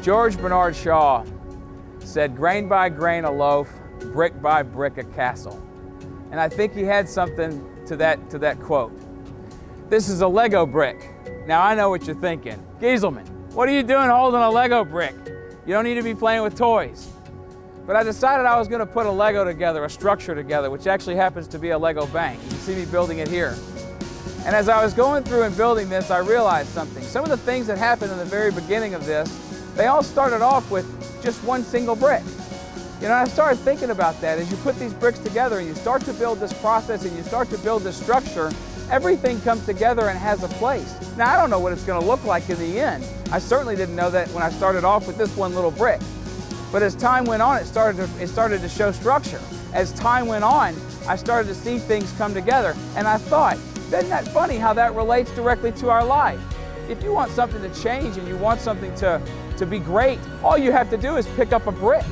George Bernard Shaw said, "Grain by grain a loaf, brick by brick a castle." And I think he had something to that quote. This is a Lego brick. Now I know what you're thinking. Gieselman, what are you doing holding a Lego brick? You don't need to be playing with toys. But I decided I was going to put a Lego together, a structure together, which actually happens to be a Lego bank. You can see me building it here. And as I was going through and building this, I realized something. Some of the things that happened in the very beginning of this, they all started off with just one single brick. You know, I started thinking about that. As you put these bricks together and you start to build this process and you start to build this structure, everything comes together and has a place. Now, I don't know what it's going to look like in the end. I certainly didn't know that when I started off with this one little brick. But as time went on, it started to show structure. As time went on, I started to see things come together. And I thought, isn't that funny how that relates directly to our life? If you want something to change and you want something to be great, all you have to do is pick up a brick.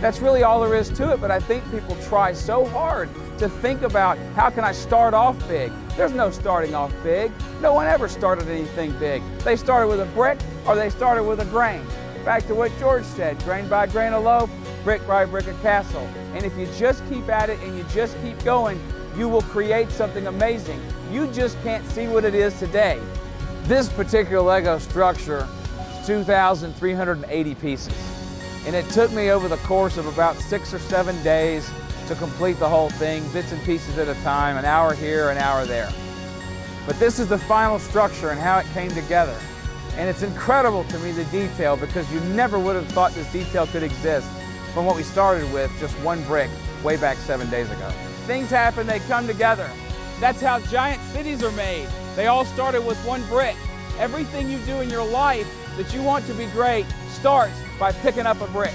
That's really all there is to it, but I think people try so hard to think about, how can I start off big? There's no starting off big. No one ever started anything big. They started with a brick or they started with a grain. Back to what George said, grain by grain a loaf, brick by brick a castle. And if you just keep at it and you just keep going, you will create something amazing. You just can't see what it is today. This particular Lego structure is 2,380 pieces. And it took me over the course of about 6 or 7 days to complete the whole thing, bits and pieces at a time, an hour here, an hour there. But this is the final structure and how it came together. And it's incredible to me, the detail, because you never would have thought this detail could exist from what we started with, just one brick, way back 7 days ago. Things happen, they come together. That's how giant cities are made. They all started with one brick. Everything you do in your life that you want to be great starts by picking up a brick.